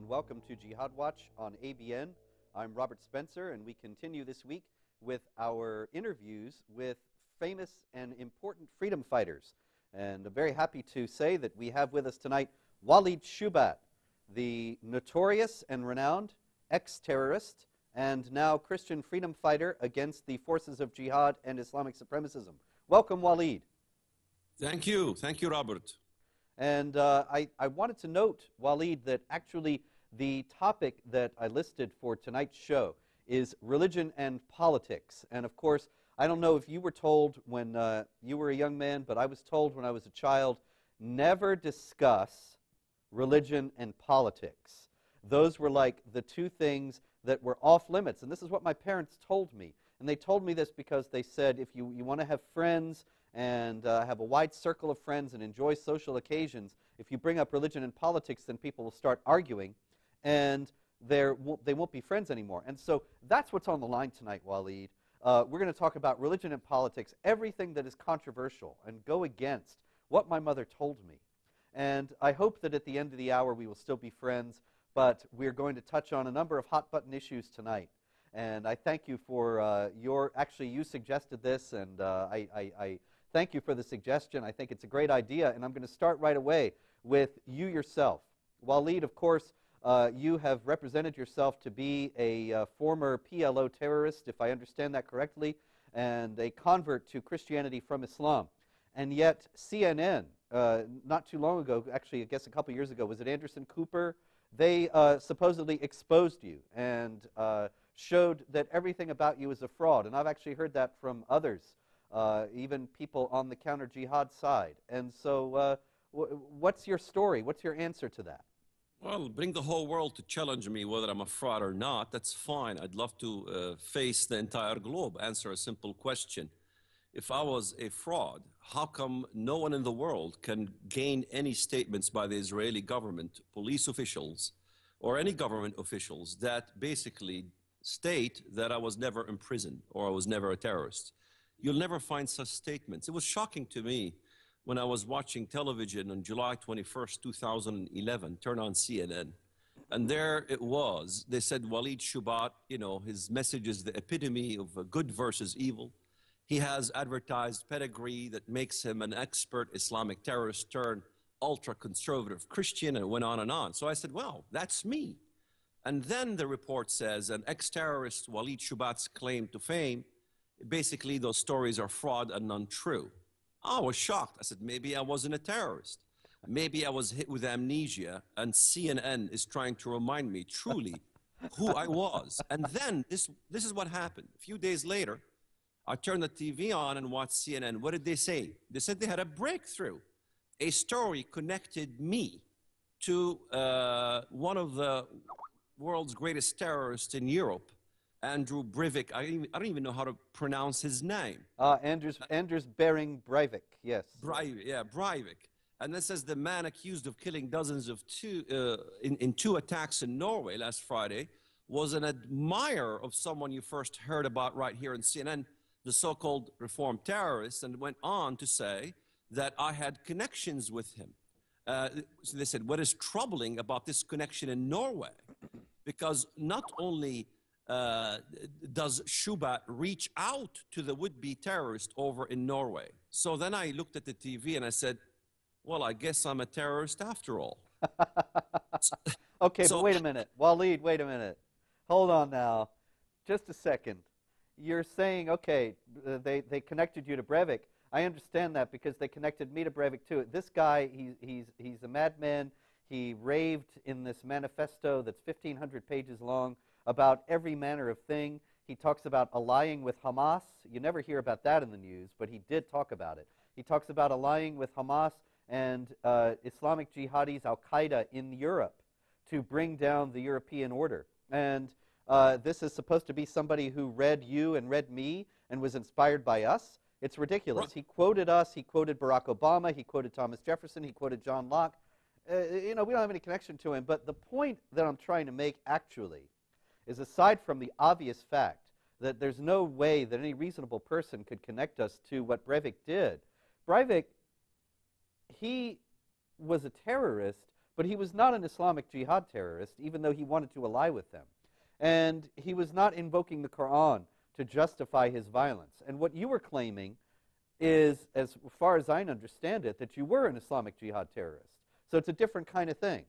welcome to Jihad Watch on ABN. I'm Robert Spencer, and we continue this week with our interviews with famous and important freedom fighters. And I'm very happy to say that we have with us tonight Wakud Shoebat, the notorious and renowned ex-terrorist and now Christian freedom fighter against the forces of jihad and Islamic supremacism. Welcome, Wakud. Thank you. Thank you, Robert. And I wanted to note, Wakud, that actually the topic that I listed for tonight's show is religion and politics. And of course, I don't know if you were told when you were a young man, but I was told when I was a child, never discuss religion and politics. Those were like the two things that were off limits. And this is what my parents told me. And they told me this because they said, if you want to have friends and have a wide circle of friends and enjoy social occasions, if you bring up religion and politics, then people will start arguing, and they won't be friends anymore. And so that's what's on the line tonight, Wakud. We're going to talk about religion and politics, everything that is controversial, and go against what my mother told me. And I hope that at the end of the hour we will still be friends, but we're going to touch on a number of hot-button issues tonight. And I thank you for you suggested this, and I thank you for the suggestion. I think it's a great idea, and I'm going to start right away with you yourself. Wakud, of course, you have represented yourself to be a former PLO terrorist, if I understand that correctly, and a convert to Christianity from Islam. And yet CNN, not too long ago, actually I guess a couple years ago, was it Anderson Cooper? They supposedly exposed you and showed that everything about you is a fraud. And I've actually heard that from others, even people on the counter-jihad side. And so what's your story? What's your answer to that? Well, bring the whole world to challenge me whether I'm a fraud or not. That's fine. I'd love to face the entire globe, answer a simple question. If I was a fraud, how come no one in the world can gain any statements by the Israeli government, police officials, or any government officials that basically state that I was never imprisoned or I was never a terrorist? You'll never find such statements. It was shocking to me when I was watching television on July 21st, 2011, turn on CNN, and there it was. They said Wakud Shoebat, you know, his message is the epitome of good versus evil. He has advertised pedigree that makes him an expert Islamic terrorist turned ultra-conservative Christian, and it went on and on. So I said, well, that's me. And then the report says an ex-terrorist, Wakud Shoebat's claim to fame, basically those stories are fraud and untrue. I was shocked. I said, maybe I wasn't a terrorist. Maybe I was hit with amnesia, and CNN is trying to remind me truly who I was. And then this is what happened. A few days later, I turned the TV on and watched CNN. What did they say? They said they had a breakthrough. A story connected me to one of the world's greatest terrorists in Europe, Andrew Breivik. I don't even know how to pronounce his name. Anders Behring Breivik, yes. Breivik, yeah, Breivik. And this says the man accused of killing dozens of in two attacks in Norway last Friday was an admirer of someone you first heard about right here in CNN, the so-called reformed terrorist, and went on to say that I had connections with him. So they said, what is troubling about this connection in Norway? Because not only does Shoebat reach out to the would-be terrorist over in Norway. So then I looked at the TV and I said, well, I guess I'm a terrorist after all. Okay, but wait a minute. Wakud, wait a minute. Hold on now. Just a second. You're saying, okay, they connected you to Breivik. I understand that because they connected me to Breivik too. This guy, he's a madman. He raved in this manifesto that's 1,500 pages long about every manner of thing. He talks about allying with Hamas. You never hear about that in the news, but he did talk about it. He talks about allying with Hamas and Islamic jihadis, Al-Qaeda in Europe to bring down the European order. And this is supposed to be somebody who read you and read me and was inspired by us. It's ridiculous. He quoted us. He quoted Barack Obama. He quoted Thomas Jefferson. He quoted John Locke. You know, we don't have any connection to him. But the point that I'm trying to make actually is, aside from the obvious fact that there's no way that any reasonable person could connect us to what Breivik did. Breivik, he was a terrorist, but he was not an Islamic Jihad terrorist, even though he wanted to ally with them. And he was not invoking the Quran to justify his violence. And what you were claiming is, as far as I understand it, that you were an Islamic Jihad terrorist. So it's a different kind of thing.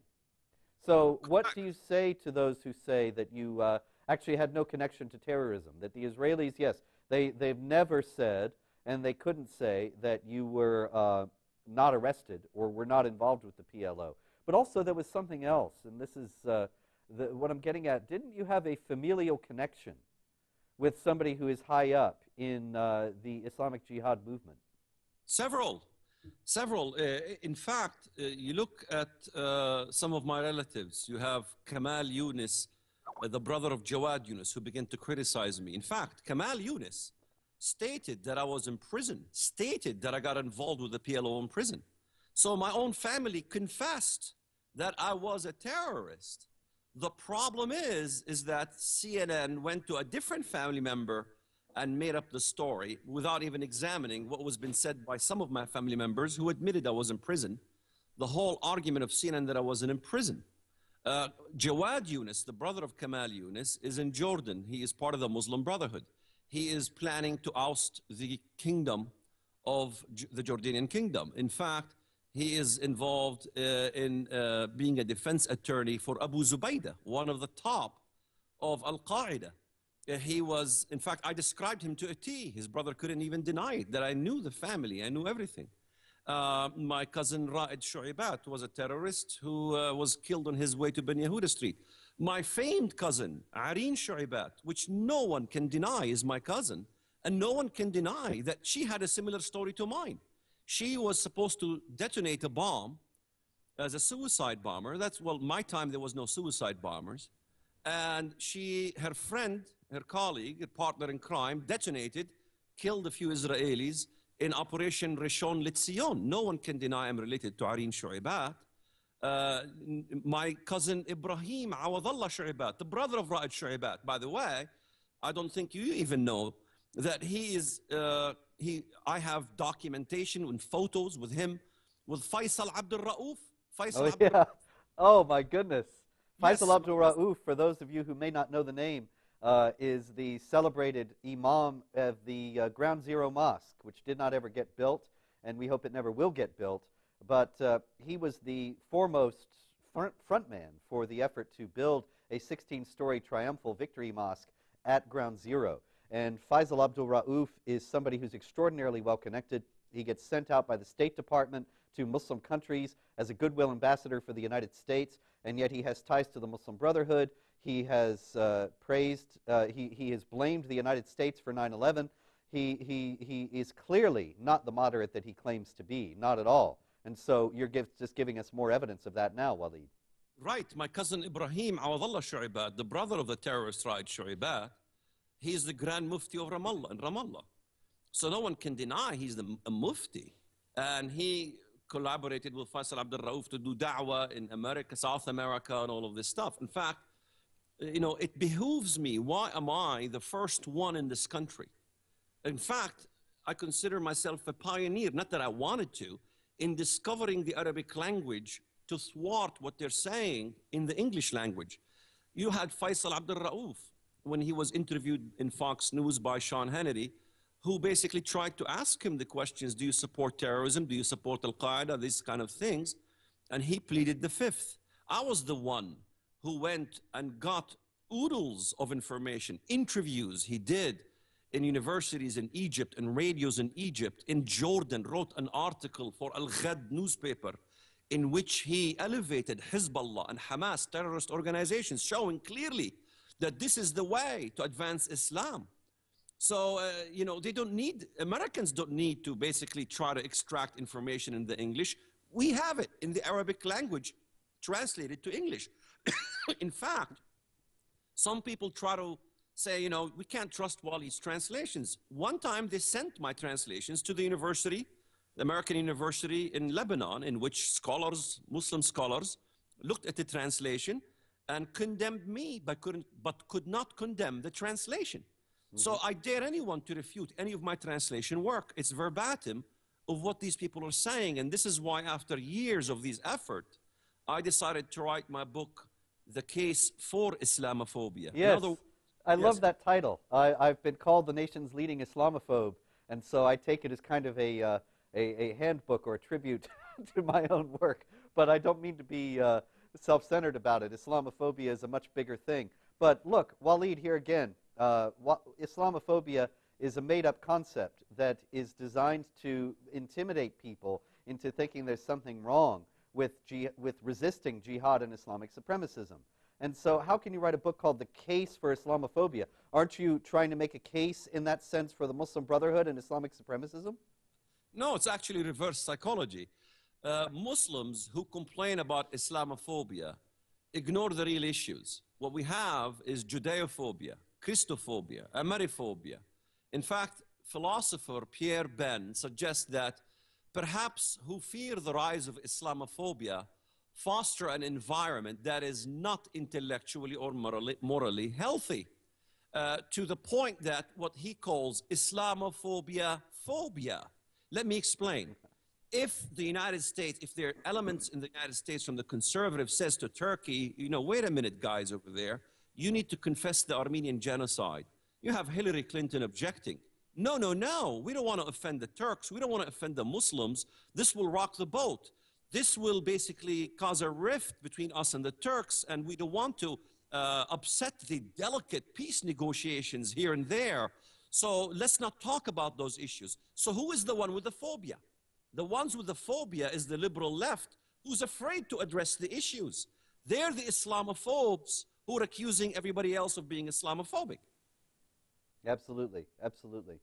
So what do you say to those who say that you actually had no connection to terrorism, that the Israelis, yes, they've never said, and they couldn't say, that you were not arrested or were not involved with the PLO. But also there was something else, and this is what I'm getting at. Didn't you have a familial connection with somebody who is high up in the Islamic Jihad movement? Several. In fact, you look at some of my relatives. You have Kamal Yunus, the brother of Jawad Yunus, who began to criticize me. In fact, Kamal Yunus stated that I was in prison, stated that I got involved with the PLO in prison. So my own family confessed that I was a terrorist. The problem is that CNN went to a different family member and made up the story without even examining what was been said by some of my family members who admitted I was in prison. The whole argument of CNN that I wasn't in prison. Jawad Yunus, the brother of Kamal Yunus, is in Jordan. He is part of the Muslim Brotherhood. He is planning to oust the kingdom of the Jordanian kingdom. In fact, he is involved in being a defense attorney for Abu Zubaydah, one of the top of Al-Qaeda. He was, in fact, I described him to a T. His brother couldn't even deny it, that I knew the family, I knew everything. My cousin Wakud Shoebat was a terrorist who was killed on his way to Ben Yehuda Street. My famed cousin, Areen Shoebat, which no one can deny is my cousin, and no one can deny that she had a similar story to mine. She was supposed to detonate a bomb as a suicide bomber. That's, well, my time there was no suicide bombers. And her friend, her colleague, her partner in crime, detonated, killed a few Israelis in Operation Rishon LeZion. No one can deny I'm related to Areen Shoebat. My cousin Ibrahim Awadallah Shoebat, the brother of Wakud Shoebat, by the way, I don't think you even know that he is, I have documentation and photos with him, with Faisal Abdul Rauf. Oh my goodness. Yes. Faisal Abdul Rauf, for those of you who may not know the name, is the celebrated imam of the Ground Zero Mosque, which did not ever get built, and we hope it never will get built. But he was the foremost frontman for the effort to build a 16-story triumphal victory mosque at Ground Zero. And Faisal Abdul Rauf is somebody who's extraordinarily well connected. He gets sent out by the State Department to Muslim countries as a goodwill ambassador for the United States, and yet he has ties to the Muslim Brotherhood. He has he has blamed the United States for 9/11. He is clearly not the moderate that he claims to be, not at all. And so you're just giving us more evidence of that now, Walid. Right. My cousin Ibrahim Awadallah Shoebat, the brother of the terrorist Wakud Shoebat, he's the Grand Mufti of Ramallah, in Ramallah. So no one can deny he's a Mufti. And he collaborated with Faisal Abdul Rauf to do da'wah in America, South America, and all of this stuff. In fact, you know, it behooves me. Why am I the first one in this country? In fact, I consider myself a pioneer, not that I wanted to, in discovering the Arabic language to thwart what they're saying in the English language. You had Faisal Abdul Rauf, when he was interviewed in Fox News by Sean Hannity, who basically tried to ask him the questions, do you support terrorism? Do you support Al-Qaeda? These kind of things. And he pleaded the fifth. I was the one who went and got oodles of information, interviews he did in universities in Egypt and radios in Egypt, in Jordan, wrote an article for Al-Ghad newspaper in which he elevated Hezbollah and Hamas terrorist organizations, showing clearly that this is the way to advance Islam. So, you know, Americans don't need to basically try to extract information in the English. We have it in the Arabic language, translated to English. In fact, some people try to say, you know, we can't trust Walid's translations. One time they sent my translations to the university, the American University in Lebanon, in which scholars, Muslim scholars, looked at the translation and condemned me, but could not condemn the translation. So I dare anyone to refute any of my translation work. It's verbatim of what these people are saying. And this is why after years of these efforts, I decided to write my book, The Case for Islamophobia. Yes, I love that title. I've been called the nation's leading Islamophobe, and so I take it as kind of a handbook or a tribute to my own work. But I don't mean to be self-centered about it. Islamophobia is a much bigger thing. But look, Waleed here again. Islamophobia is a made-up concept that is designed to intimidate people into thinking there's something wrong with resisting jihad and Islamic supremacism. And so how can you write a book called The Case for Islamophobia? Aren't you trying to make a case in that sense for the Muslim Brotherhood and Islamic supremacism? No, it's actually reverse psychology. Muslims who complain about Islamophobia ignore the real issues. What we have is Judeophobia, Christophobia, Ameriphobia. In fact, philosopher Pierre Ben suggests that perhaps who fear the rise of Islamophobia foster an environment that is not intellectually or morally healthy, to the point that what he calls Islamophobia phobia. Let me explain. If the United States, if there are elements in the United States from the conservative says to Turkey, you know, wait a minute, guys over there, you need to confess the Armenian genocide. You have Hillary Clinton objecting. No, no, no, we don't want to offend the Turks. We don't want to offend the Muslims. This will rock the boat. This will basically cause a rift between us and the Turks, and we don't want to upset the delicate peace negotiations here and there. So let's not talk about those issues. So who is the one with the phobia? The ones with the phobia is the liberal left, who's afraid to address the issues. They're the Islamophobes who are accusing everybody else of being Islamophobic. Absolutely, absolutely.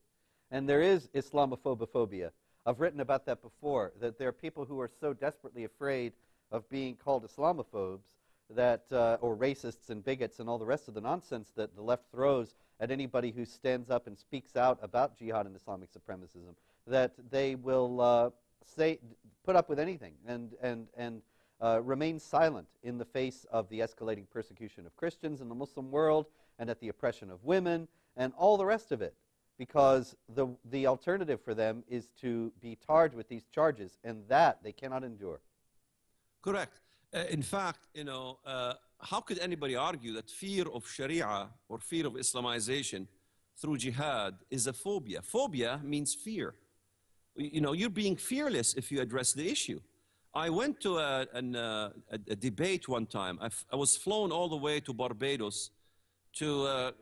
And there is Islamophobia. I've written about that before, that there are people who are so desperately afraid of being called Islamophobes that, or racists and bigots and all the rest of the nonsense that the left throws at anybody who stands up and speaks out about jihad and Islamic supremacism, that they will put up with anything and remain silent in the face of the escalating persecution of Christians in the Muslim world and at the oppression of women and all the rest of it, because the alternative for them is to be tarred with these charges, and that they cannot endure. Correct. In fact, you know, how could anybody argue that fear of Sharia or fear of Islamization through jihad is a phobia? Phobia means fear. You know, you're being fearless if you address the issue. I went to a debate one time. I was flown all the way to Barbados to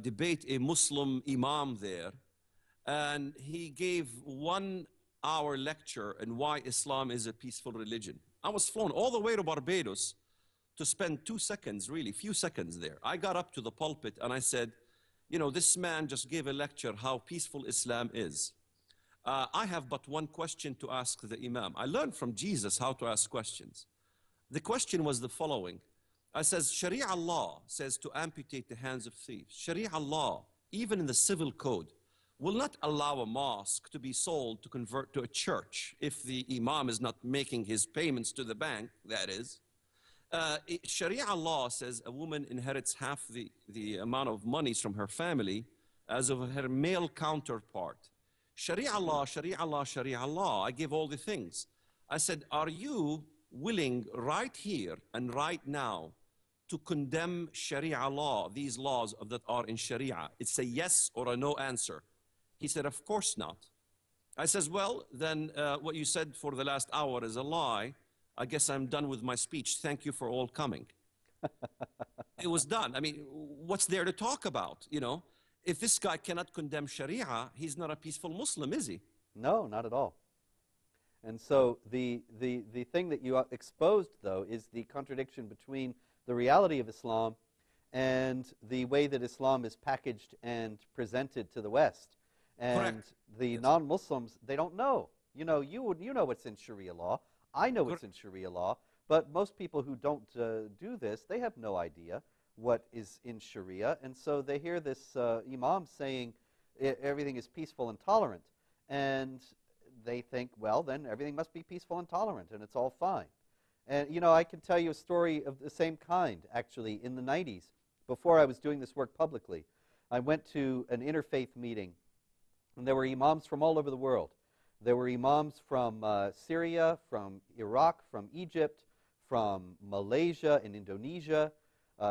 debate a Muslim imam there, and he gave 1 hour lecture on why Islam is a peaceful religion. I was flown all the way to Barbados to spend 2 seconds, really, few seconds there. I got up to the pulpit and I said, you know, this man just gave a lecture how peaceful Islam is. I have but one question to ask the imam. I learned from Jesus how to ask questions. The question was the following. I says, Sharia law says to amputate the hands of thieves. Sharia law, even in the civil code, will not allow a mosque to be sold to convert to a church if the imam is not making his payments to the bank, that is. Sharia law says a woman inherits half the amount of monies from her family as of her male counterpart. Sharia law, Sharia law, Sharia law. I give all the things. I said, are you willing right here and right now to condemn Sharia law, these laws that are in Sharia? It's a yes or a no answer. He said, of course not. I says, well, then what you said for the last hour is a lie. I guess I'm done with my speech. Thank you for all coming. It was done. I mean, what's there to talk about, you know? If this guy cannot condemn Sharia, he's not a peaceful Muslim, is he? No, not at all. And so the thing that you exposed, though, is the contradiction between the reality of Islam and the way that Islam is packaged and presented to the West. And Correct. The Yes. non-Muslims, they don't know. You know, you know what's in Sharia law. I know what's in Sharia law. But most people who don't do this, they have no idea what is in Sharia. And so they hear this imam saying everything is peaceful and tolerant. And they think, well, then everything must be peaceful and tolerant, and it's all fine. And, you know, I can tell you a story of the same kind, actually, in the 90s. Before I was doing this work publicly, I went to an interfaith meeting, and there were imams from all over the world. There were imams from Syria, from Iraq, from Egypt, from Malaysia and Indonesia,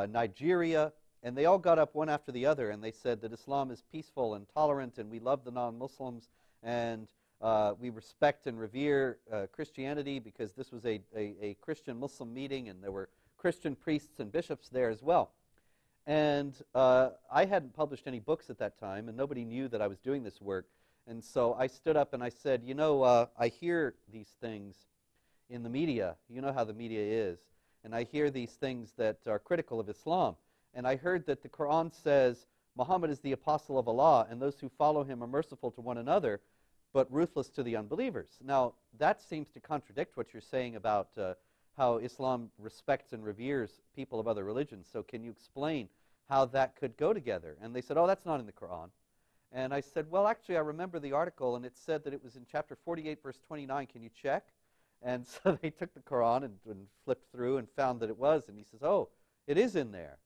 Nigeria, and they all got up one after the other and they said that Islam is peaceful and tolerant and we love the non-Muslims and we respect and revere Christianity because this was a Christian-Muslim meeting and there were Christian priests and bishops there as well. And I hadn't published any books at that time and nobody knew that I was doing this work. And so I stood up and I said, you know, I hear these things in the media. You know how the media is. And I hear these things that are critical of Islam. And I heard that the Quran says Muhammad is the apostle of Allah and those who follow him are merciful to one another but ruthless to the unbelievers. Now, that seems to contradict what you're saying about how Islam respects and reveres people of other religions. So can you explain how that could go together? And they said, oh, that's not in the Quran. And I said, well, actually, I remember the article, and it said that it was in chapter 48, verse 29. Can you check? And so they took the Quran and flipped through and found that it was. And he says, oh, it is in there.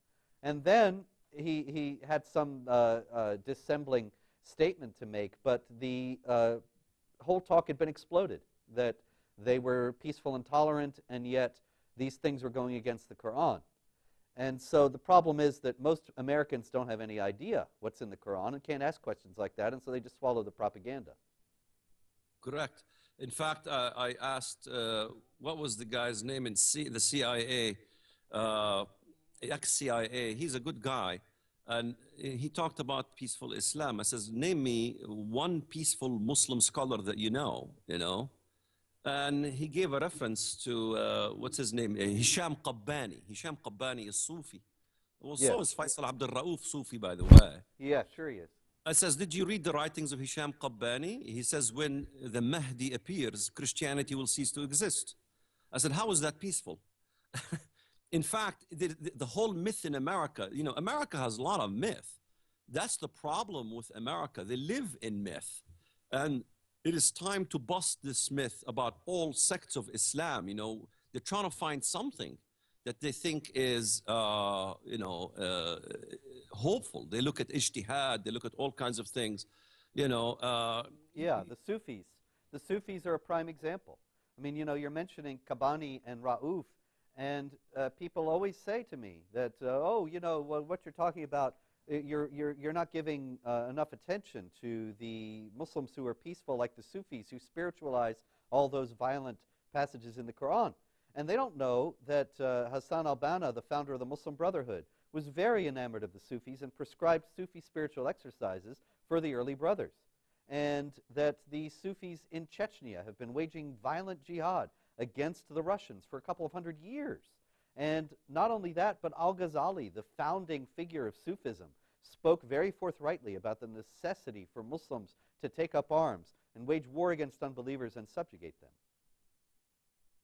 And then he had some dissembling statement to make, but the whole talk had been exploded, that they were peaceful and tolerant, and yet these things were going against the Quran. And so the problem is that most Americans don't have any idea what's in the Quran and can't ask questions like that, and so they just swallow the propaganda. Correct. In fact, I asked, what was the guy's name in the CIA, ex-CIA. He's a good guy. And he talked about peaceful Islam. I says, name me one peaceful Muslim scholar that you know. And he gave a reference to, what's his name? Hisham Qabbani. Hisham Qabbani is Sufi. Well, yes. So is Faisal Abdul Rauf Sufi, by the way. Yeah, sure he is. I says, did you read the writings of Hisham Qabbani? He says, when the Mahdi appears, Christianity will cease to exist. I said, how is that peaceful? In fact, the whole myth in America, you know, America has a lot of myth. That's the problem with America. They live in myth. And it is time to bust this myth about all sects of Islam. You know, they're trying to find something that they think is, hopeful. They look at ijtihad, they look at all kinds of things, you know. Yeah, the Sufis. The Sufis are a prime example. I mean, you know, you're mentioning Qabbani and Rauf, and people always say to me that, oh, you know, well, what you're talking about, you're not giving enough attention to the Muslims who are peaceful, like the Sufis, who spiritualize all those violent passages in the Quran. And they don't know that Hassan al-Banna, the founder of the Muslim Brotherhood, was very enamored of the Sufis and prescribed Sufi spiritual exercises for the early brothers. And that the Sufis in Chechnya have been waging violent jihad against the Russians for a couple of 100 years. And not only that, but Al-Ghazali, the founding figure of Sufism, spoke very forthrightly about the necessity for Muslims to take up arms and wage war against unbelievers and subjugate them.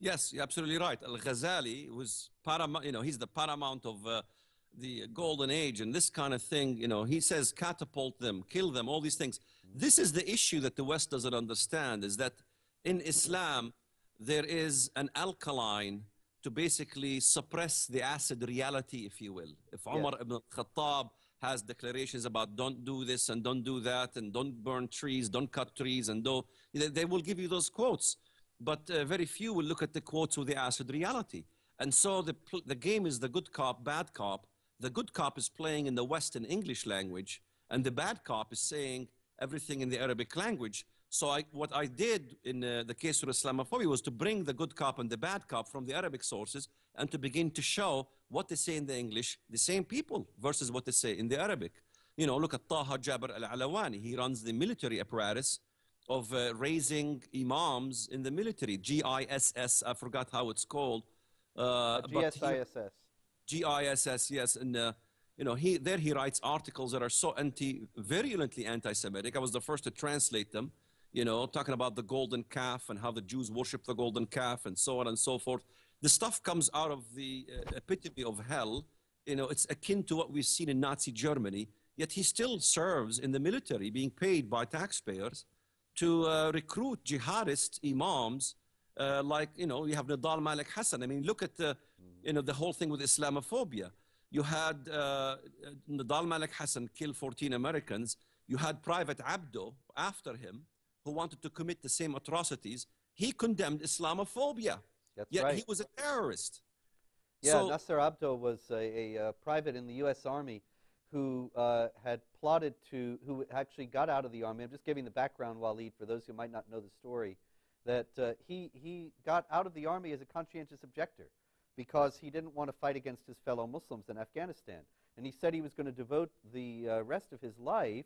Yes, you're absolutely right. Al-Ghazali was paramount, you know, he's the paramount of the golden age and this kind of thing. You know, he says catapult them, kill them, all these things. This is the issue that the West doesn't understand, is that in Islam, there is an alkaline to basically suppress the acid reality, if you will. If Umar ibn al-Khattab has declarations about don't do this and don't do that and don't burn trees, don't cut trees, and they will give you those quotes. But very few will look at the quotes with the acid reality. And so the game is the good cop, bad cop. The good cop is playing in the Western English language, and the bad cop is saying everything in the Arabic language. So what I did in the case of Islamophobia was to bring the good cop and the bad cop from the Arabic sources and to begin to show what they say in the English, the same people, versus what they say in the Arabic. You know, look at Taha Jabir al-Alawani. He runs the military apparatus of raising imams in the military. GISS, I forgot how it's called. GSISS. GISS, yes. And, you know, he writes articles that are so virulently anti-Semitic. I was the first to translate them, you know, talking about the golden calf and how the Jews worship the golden calf and so on and so forth. The stuff comes out of the epitome of hell. You know, it's akin to what we've seen in Nazi Germany, yet he still serves in the military, being paid by taxpayers to recruit jihadist imams like, you know, you have Nidal Malik Hassan. I mean, look at the, you know, the whole thing with Islamophobia. You had Nidal Malik Hassan kill 14 Americans. You had Private Abdo after him who wanted to commit the same atrocities. He condemned Islamophobia. That's Yet right. he was a terrorist. Yeah, So Nasser Abdo was a private in the U.S. Army who had plotted to, who actually got out of the Army. I'm just giving the background, Waleed, for those who might not know the story, that he got out of the Army as a conscientious objector because he didn't want to fight against his fellow Muslims in Afghanistan. And he said he was going to devote the rest of his life,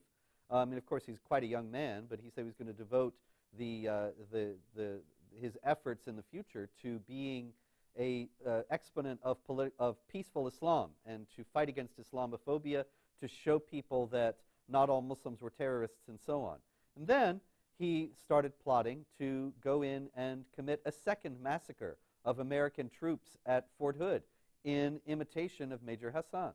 and of course he's quite a young man, but he said he was going to devote his efforts in the future to being a exponent of peaceful Islam and to fight against Islamophobia, to show people that not all Muslims were terrorists and so on. And then he started plotting to go in and commit a second massacre of American troops at Fort Hood in imitation of Major Hassan.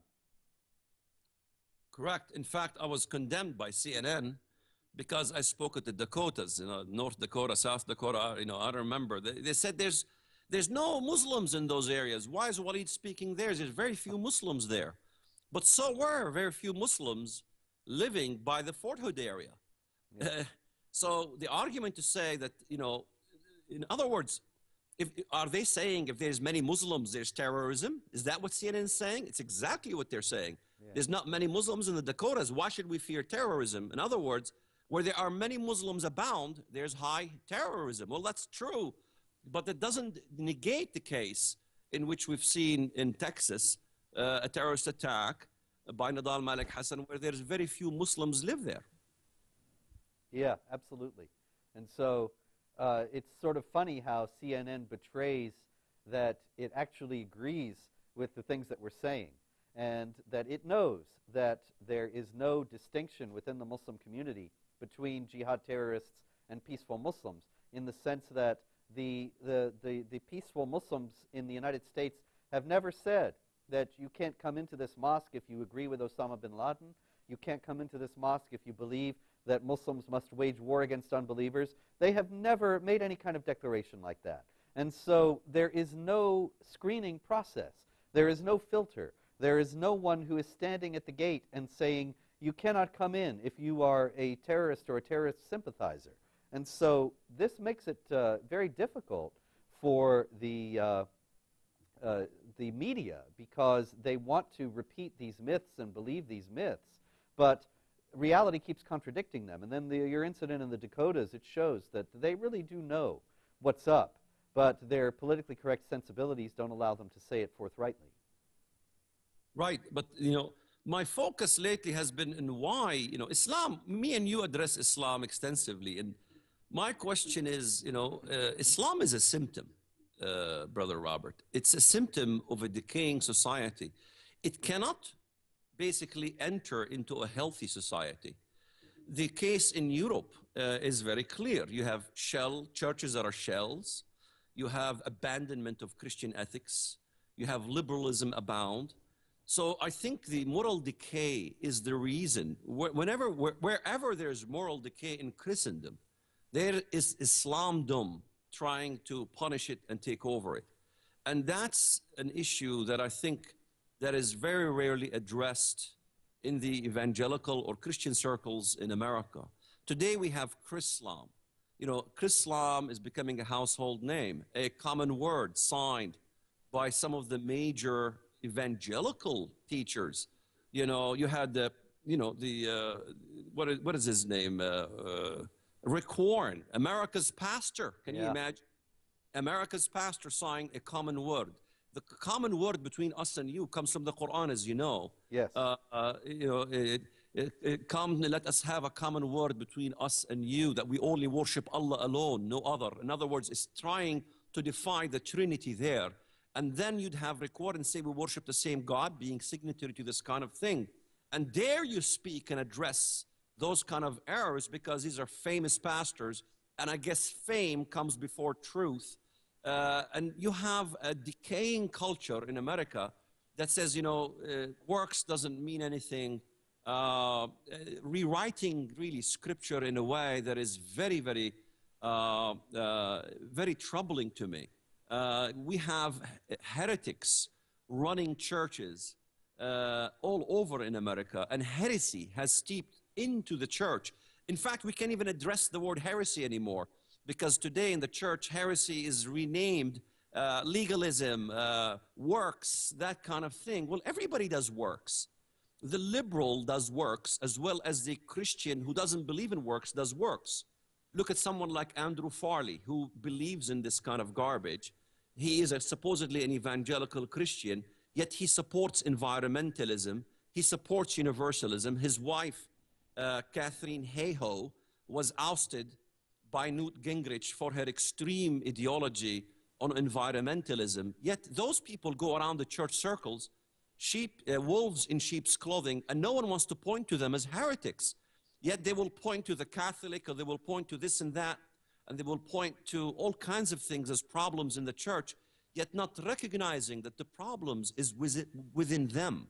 correct. In fact, I was condemned by CNN because I spoke at the Dakotas, North Dakota, South Dakota, I remember. They said there's no Muslims in those areas. Why is Waleed speaking there? There's very few Muslims there. But so were very few Muslims living by the Fort Hood area. Yeah. So the argument to say that, in other words, are they saying if there's many Muslims, there's terrorism? Is that what CNN is saying? It's exactly what they're saying. Yeah. There's not many Muslims in the Dakotas. Why should we fear terrorism? In other words, where there are many Muslims abound, there's high terrorism. Well, that's true, but that doesn't negate the case in which we've seen in Texas a terrorist attack by Nadal Malik Hassan, where there's very few Muslims live there. Yeah, absolutely. And so it's sort of funny how CNN betrays that it actually agrees with the things that we're saying, and that it knows that there is no distinction within the Muslim community between jihad terrorists and peaceful Muslims, in the sense that the peaceful Muslims in the United States have never said that you can't come into this mosque if you agree with Osama bin Laden, you can't come into this mosque if you believe that Muslims must wage war against unbelievers. They have never made any kind of declaration like that. And so there is no screening process. There is no filter. There is no one who is standing at the gate and saying, you cannot come in if you are a terrorist or a terrorist sympathizer. And so this makes it very difficult for the media, because they want to repeat these myths and believe these myths, but reality keeps contradicting them. And then your incident in the Dakotas, it shows that they really do know what's up, but their politically correct sensibilities don't allow them to say it forthrightly. Right, but my focus lately has been in why, Islam, me and you address Islam extensively, and my question is, Islam is a symptom, Brother Robert. It's a symptom of a decaying society. It cannot basically enter into a healthy society. The case in Europe is very clear. You have churches that are shells. You have abandonment of Christian ethics. You have liberalism abound. So I think the moral decay is the reason. Wherever there's moral decay in Christendom, there is Islamdom trying to punish it and take over it. And that's an issue that I think that is very rarely addressed in the evangelical or Christian circles in America. Today we have Chrislam. Chrislam is becoming a household name, a common word signed by some of the major evangelical teachers. You had what is his name? Rick Warren, America's pastor. Can you imagine? America's pastor signing a common word. The common word between us and you comes from the Quran, as you know. Yes. Come, let us have a common word between us and you, that we only worship Allah alone, no other. In other words, it's trying to defy the Trinity there. And then you'd have Rick Warren say we worship the same God, being signatory to this kind of thing. And dare you speak and address those kind of errors, because these are famous pastors, and I guess fame comes before truth. And you have a decaying culture in America that says, works doesn't mean anything, rewriting really scripture in a way that is very, very, very troubling to me. We have heretics running churches all over in America, and heresy has steeped into the church. In fact, we can't even address the word heresy anymore, because today in the church, heresy is renamed legalism, works, that kind of thing. Well, everybody does works. The liberal does works, as well as the Christian who doesn't believe in works does works. Look at someone like Andrew Farley, who believes in this kind of garbage. He is supposedly an evangelical Christian, yet he supports environmentalism. He supports universalism. His wife, Catherine Hayhoe, was ousted by Newt Gingrich for her extreme ideology on environmentalism. Yet those people go around the church circles, wolves in sheep's clothing, and no one wants to point to them as heretics. Yet they will point to the Catholic, or they will point to this and that, and they will point to all kinds of things as problems in the church, yet not recognizing that the problems is within them.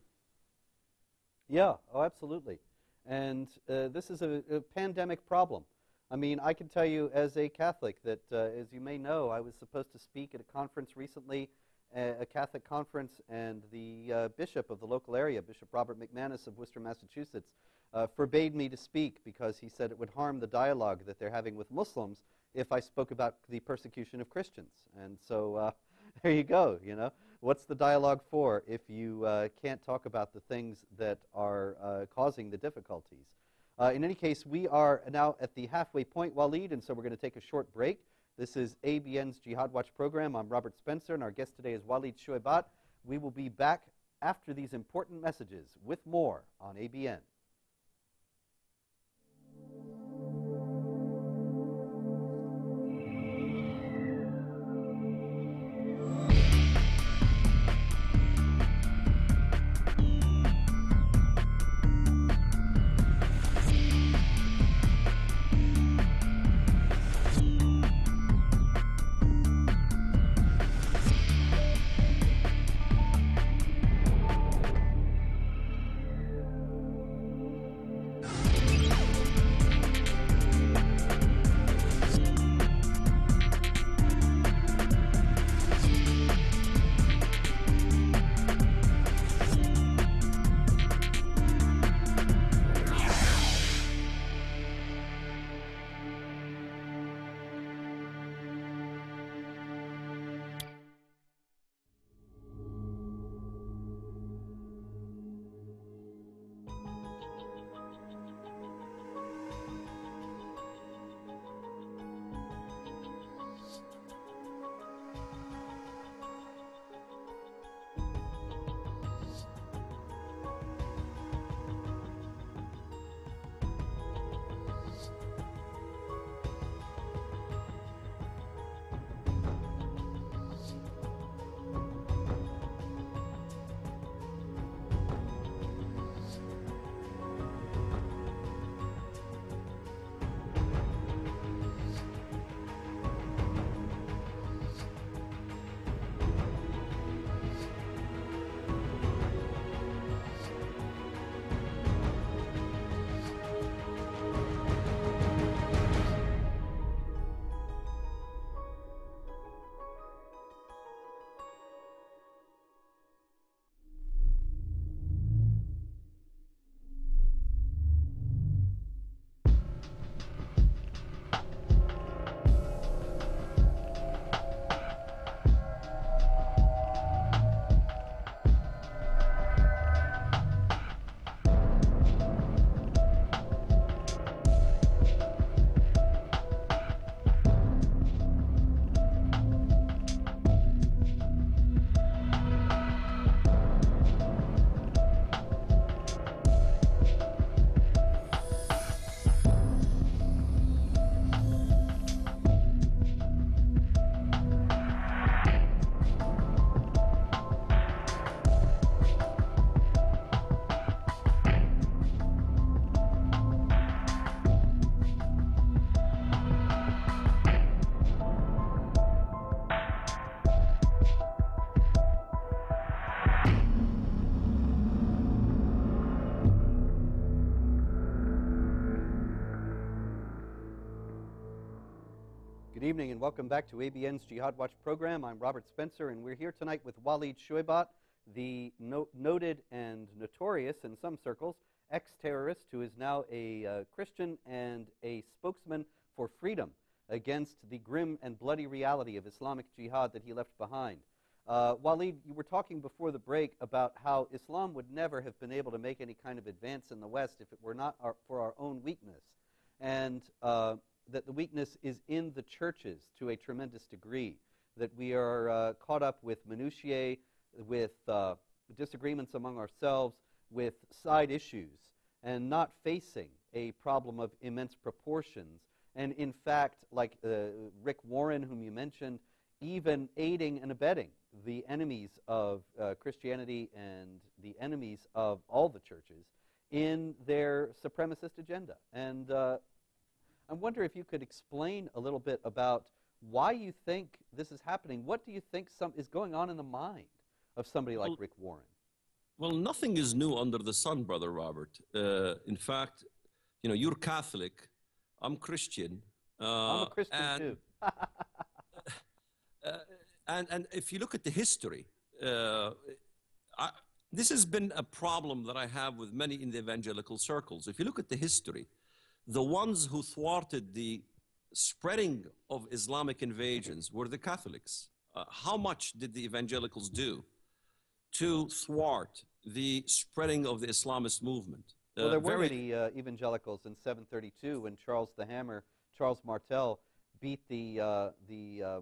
Yeah, oh, absolutely. And this is a pandemic problem. I mean, I can tell you as a Catholic that, as you may know, I was supposed to speak at a conference recently, a Catholic conference, and the bishop of the local area, Bishop Robert McManus of Worcester, Massachusetts, forbade me to speak because he said it would harm the dialogue that they're having with Muslims if I spoke about the persecution of Christians. And so there you go, you know. What's the dialogue for if you can't talk about the things that are causing the difficulties? In any case, we are now at the halfway point, Waleed, and so we're going to take a short break. This is ABN's Jihad Watch program. I'm Robert Spencer, and our guest today is Wakud Shoebat. We will be back after these important messages with more on ABN. Good evening and welcome back to ABN's Jihad Watch program. I'm Robert Spencer, and we're here tonight with Wakud Shoebat, the noted and notorious in some circles ex-terrorist who is now a Christian and a spokesman for freedom. against the grim and bloody reality of Islamic jihad that he left behind. Walid, you were talking before the break about how Islam would never have been able to make any kind of advance in the West if it were not for our own weakness, and that the weakness is in the churches to a tremendous degree, that we are caught up with minutiae, with disagreements among ourselves, with side issues, and not facing a problem of immense proportions. And in fact, like Rick Warren, whom you mentioned, even aiding and abetting the enemies of Christianity and the enemies of all the churches in their supremacist agenda. And I wonder if you could explain a little bit about why you think this is happening. What do you think is going on in the mind of somebody like Rick Warren? Well, nothing is new under the sun, Brother Robert. In fact, you know, you're Catholic, I'm Christian. I'm a Christian too. And if you look at the history, this has been a problem that I have with many in the evangelical circles. If you look at the history, the ones who thwarted the spreading of Islamic invasions were the Catholics. How much did the evangelicals do to thwart the spreading of the Islamist movement? Well, there were many evangelicals in 732 when Charles Martel beat the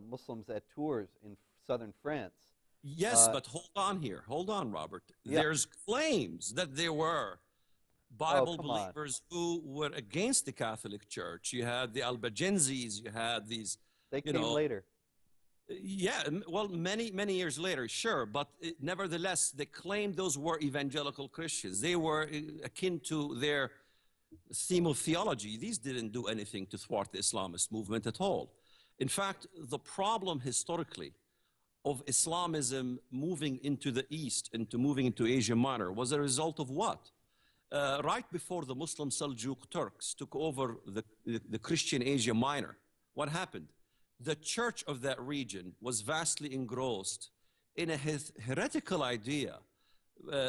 Muslims at Tours in southern France. Yes, but hold on here. Hold on, Robert. Yeah. There's claims that there were Bible believers who were against the Catholic Church. You had the Albigenses, you had these... They came later. Yeah, well, many years later, sure, but nevertheless, they claimed those were evangelical Christians. They were akin to their theme of theology. These didn't do anything to thwart the Islamist movement at all. In fact, the problem historically of Islamism moving into the East, moving into Asia Minor, was a result of what? Right before the Muslim Seljuk Turks took over the Christian Asia Minor, what happened? The church of that region was vastly engrossed in a heretical idea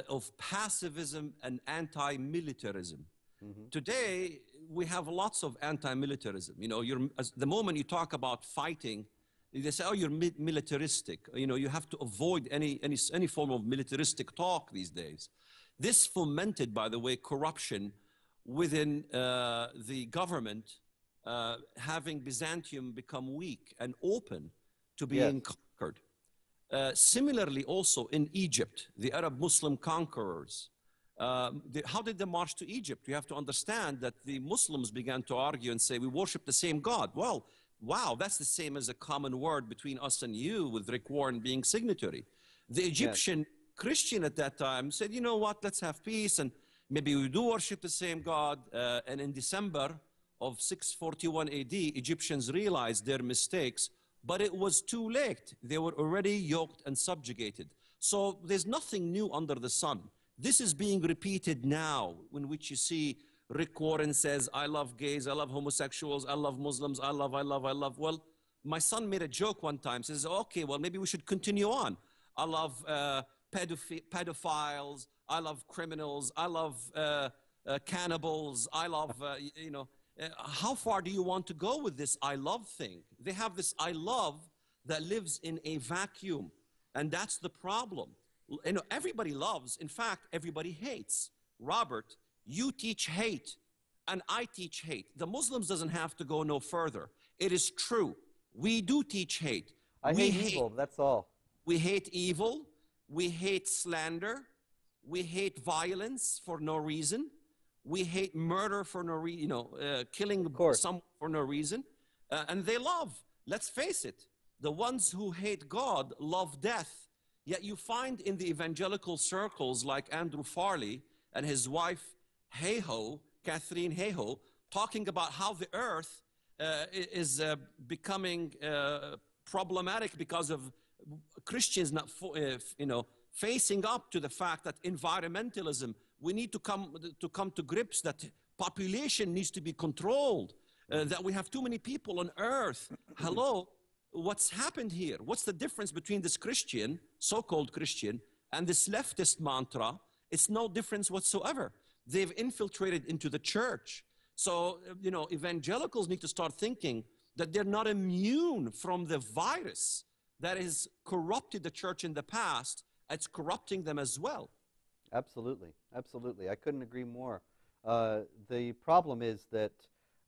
of pacifism and anti-militarism. Mm-hmm. Today, we have lots of anti-militarism. You know, the moment you talk about fighting, they say, oh, you're militaristic. You know, you have to avoid any form of militaristic talk these days. This fomented, by the way, corruption within the government, having Byzantium become weak and open to being conquered. Similarly, also in Egypt, the Arab Muslim conquerors, how did they march to Egypt? You have to understand that the Muslims began to argue and say, we worship the same God. Well, wow, that's the same as a common word between us and you, with Rick Warren being signatory. The Egyptian Christian at that time said, you know what, let's have peace, and maybe we do worship the same God. And in December of 641 AD, Egyptians realized their mistakes, but it was too late. They were already yoked and subjugated. So there's nothing new under the sun. This is being repeated now, in which you see Rick Warren says, I love gays, I love homosexuals, I love Muslims, I love. Well, my son made a joke one time, says, okay, well, maybe we should continue on. I love pedophiles, I love criminals, I love cannibals, I love, you know, how far do you want to go with this I love thing? They have this I love that lives in a vacuum, and that's the problem. You know, everybody loves, in fact, everybody hates. Robert, you teach hate, and I teach hate. The Muslims doesn't have to go no further. It is true. We do teach hate. I hate evil, that's all. We hate evil. We hate slander. We hate violence for no reason. We hate murder for no reason, you know, killing someone for no reason. And they love. Let's face it. The ones who hate God love death. Yet you find in the evangelical circles like Andrew Farley and his wife, Catherine Hayhoe, talking about how the earth is becoming problematic because of Christians not, you know, facing up to the fact that environmentalism, we need to come to grips that population needs to be controlled, that we have too many people on earth. Hello, what's happened here? What's the difference between this Christian, so-called Christian, and this leftist mantra? It's no difference whatsoever. They've infiltrated into the church. So, you know, evangelicals need to start thinking that they're not immune from the virus that has corrupted the church in the past. It's corrupting them as well. Absolutely, absolutely. I couldn't agree more. The problem is that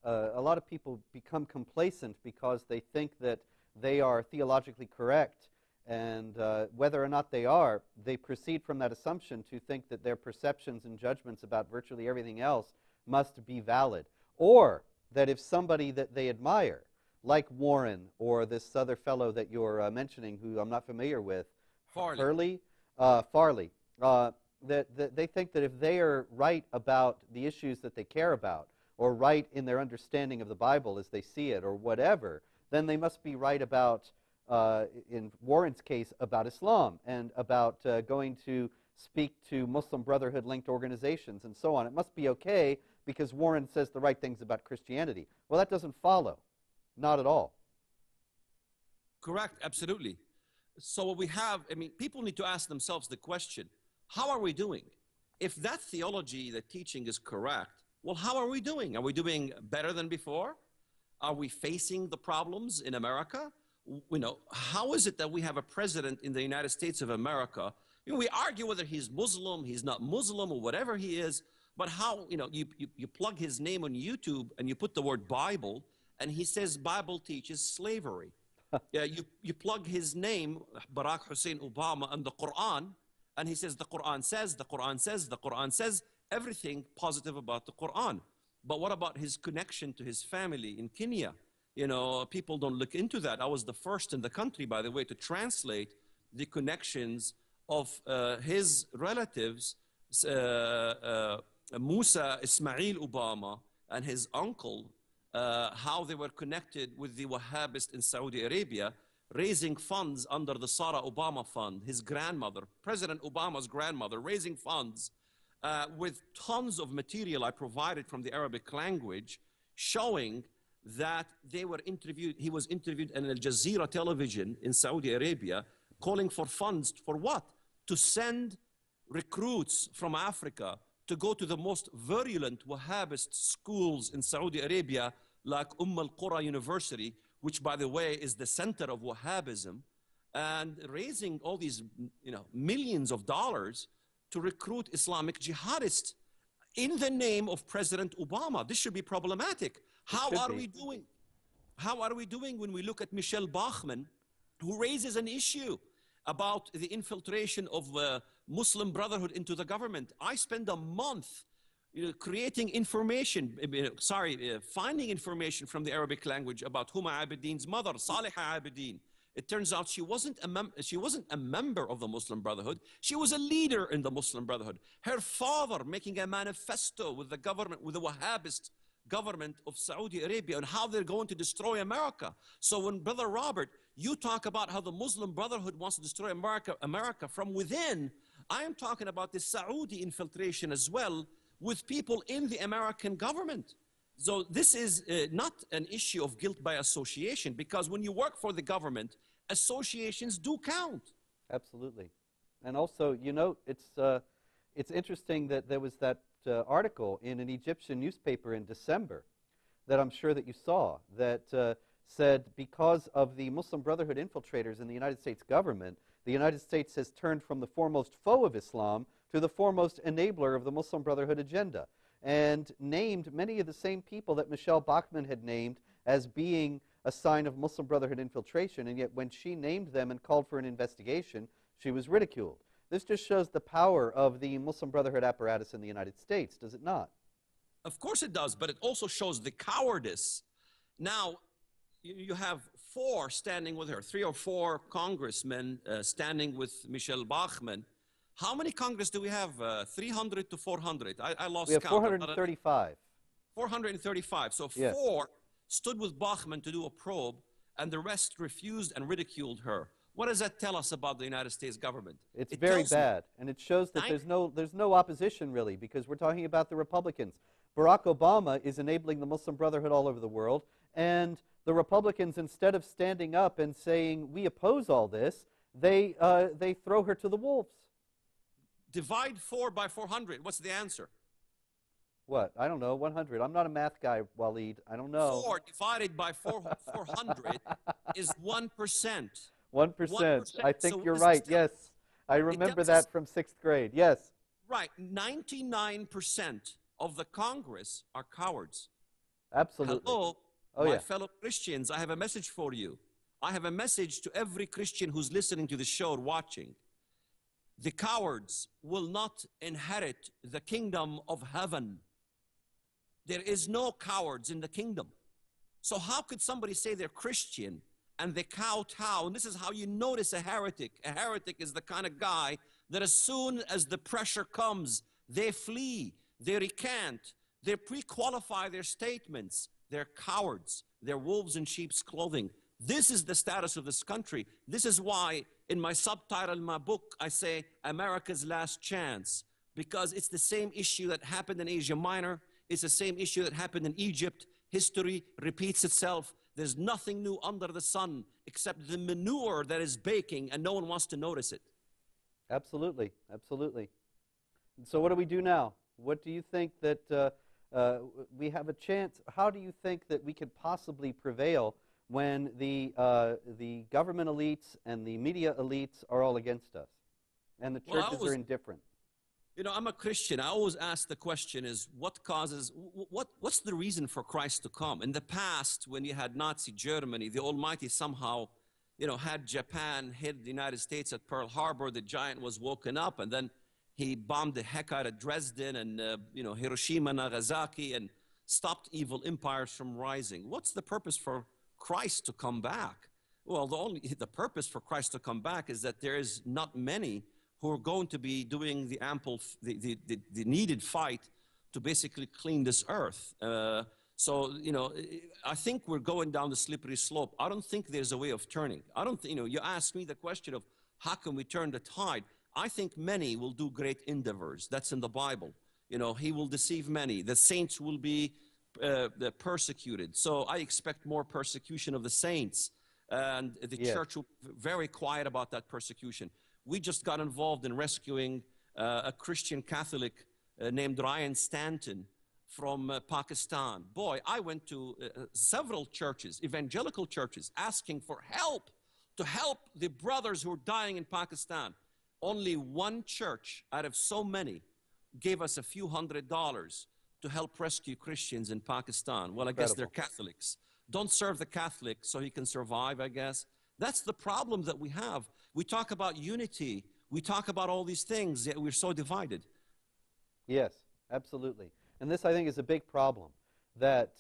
a lot of people become complacent because they think that they are theologically correct, and whether or not they are, they proceed from that assumption to think that their perceptions and judgments about virtually everything else must be valid, or that if somebody that they admire, like Warren or this other fellow that you're mentioning, who I'm not familiar with, Farley, that they think that if they are right about the issues that they care about, or right in their understanding of the Bible as they see it, or whatever, then they must be right about, in Warren's case, about Islam, and about going to speak to Muslim Brotherhood-linked organizations, and so on. It must be okay because Warren says the right things about Christianity. Well, that doesn't follow. Not at all. Correct, absolutely. So what we have, I mean, people need to ask themselves the question, how are we doing? If that theology, the teaching is correct, well, how are we doing? Are we doing better than before? Are we facing the problems in America? You know, how is it that we have a president in the United States of America? You know, we argue whether he's Muslim, he's not Muslim, or whatever he is, but how, you know, you plug his name on YouTube and you put the word Bible, and he says Bible teaches slavery. Yeah, you plug his name, Barack Hussein Obama, and the Quran, and he says the Quran says, the Quran says, the Quran says, everything positive about the Quran. But what about his connection to his family in Kenya? You know, people don't look into that. I was the first in the country, by the way, to translate the connections of his relatives, Musa Ismail Obama and his uncle, how they were connected with the Wahhabists in Saudi Arabia, raising funds under the Sarah Obama Fund, his grandmother, President Obama's grandmother, raising funds with tons of material I provided from the Arabic language, showing that they were interviewed, he was interviewed in Al Jazeera television in Saudi Arabia, calling for funds for what? To send recruits from Africa to go to the most virulent Wahhabist schools in Saudi Arabia, like Al-Qura University, which, by the way, is the center of Wahhabism, and raising all these, you know, millions of dollars to recruit Islamic jihadists in the name of President Obama. This should be problematic. How are we doing? How are we doing when we look at Michelle Bachmann, who raises an issue about the infiltration of Muslim Brotherhood into the government? I spend a month creating information, finding information from the Arabic language about Huma Abedin's mother, Salihah Abedin. It turns out she wasn't a member of the Muslim Brotherhood. She was a leader in the Muslim Brotherhood. Her father making a manifesto with the government, with the Wahhabist government of Saudi Arabia, on how they're going to destroy America. So when, Brother Robert, you talk about how the Muslim Brotherhood wants to destroy America from within, I am talking about the Saudi infiltration as well, with people in the American government. So this is not an issue of guilt by association, because when you work for the government, associations do count. Absolutely. And also, you know, it's interesting that there was that article in an Egyptian newspaper in December that I'm sure that you saw, that said because of the Muslim Brotherhood infiltrators in the United States government, the United States has turned from the foremost foe of Islam to the foremost enabler of the Muslim Brotherhood agenda, and named many of the same people that Michelle Bachmann had named as being a sign of Muslim Brotherhood infiltration, and yet when she named them and called for an investigation, she was ridiculed. This just shows the power of the Muslim Brotherhood apparatus in the United States, does it not? Of course it does, but it also shows the cowardice. Now, you have four standing with her, 3 or 4 congressmen standing with Michelle Bachmann. How many Congress do we have? 300 to 400? I lost count. We have 435. 435. So yes. 4 stood with Bachmann to do a probe, and the rest refused and ridiculed her. What does that tell us about the United States government? It's very bad, and it shows that there's no opposition, really, because we're talking about the Republicans. Barack Obama is enabling the Muslim Brotherhood all over the world, and the Republicans, instead of standing up and saying, we oppose all this, they throw her to the wolves. Divide 4 by 400. What's the answer? what? I don't know, 100. I'm not a math guy, Waleed. I don't know. 4 divided by 400 is 1%. 1%. I think So what you're does this right. tell us? Yes. I It remember tells us, that from 6th grade. Yes. right, 99% of the Congress are cowards. Absolutely. Hello, Oh, my yeah. fellow Christians, I have a message for you. I have a message to every Christian who's listening to the show or watching. The cowards will not inherit the kingdom of heaven. There is no cowards in the kingdom. So how could somebody say they're Christian and they kowtow? And this is how you notice a heretic. A heretic is the kind of guy that as soon as the pressure comes, they flee, they recant, they pre-qualify their statements. They're cowards. They're wolves in sheep's clothing. This is the status of this country. This is why in my subtitle in my book, I say America's Last Chance, because it's the same issue that happened in Asia Minor. It's the same issue that happened in Egypt. History repeats itself. There's nothing new under the sun except the manure that is baking, and no one wants to notice it. Absolutely. Absolutely. And so what do we do now? What do you think that we have a chance? How do you think that we could possibly prevail when the government elites and the media elites are all against us and the churches are indifferent? You know, I'm a Christian. I always ask the question is, what's the reason for Christ to come? In the past, when you had Nazi Germany, the Almighty somehow, you know, had Japan hit the United States at Pearl Harbor. The giant was woken up, and then he bombed the heck out of Dresden and, you know, Hiroshima, Nagasaki, and stopped evil empires from rising. What's the purpose for Christ to come back? Well, the purpose for Christ to come back is that there is not many who are going to be doing the needed fight to basically clean this earth. So, you know, I think we're going down the slippery slope. I don't think there's a way of turning. I don't, you know, you ask me the question of how can we turn the tide? I think many will do great endeavors. That's in the Bible. You know, he will deceive many. The saints will be persecuted. So I expect more persecution of the saints. And the church will be very quiet about that persecution. We just got involved in rescuing a Christian Catholic named Ryan Stanton from Pakistan. Boy, I went to several churches, evangelical churches, asking for help to help the brothers who are dying in Pakistan. Only one church out of so many gave us a few $100s to help rescue Christians in Pakistan. Well, I guess they're Catholics. Don't serve the Catholic so he can survive, I guess. That's the problem that we have. We talk about unity. We talk about all these things, yet we're so divided. Yes, absolutely. And this, I think, is a big problem, that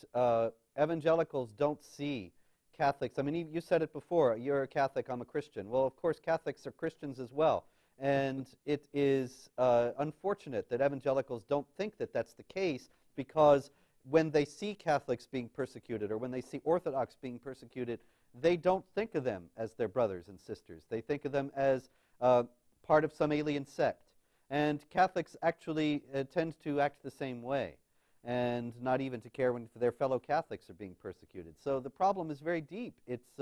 evangelicals don't see Catholics. I mean, you said it before. You're a Catholic, I'm a Christian. Well, of course, Catholics are Christians as well. And it is unfortunate that evangelicals don't think that that's the case, because when they see Catholics being persecuted or when they see Orthodox being persecuted, they don't think of them as their brothers and sisters. They think of them as part of some alien sect. And Catholics actually tend to act the same way, and not even to care when their fellow Catholics are being persecuted. So the problem is very deep. It's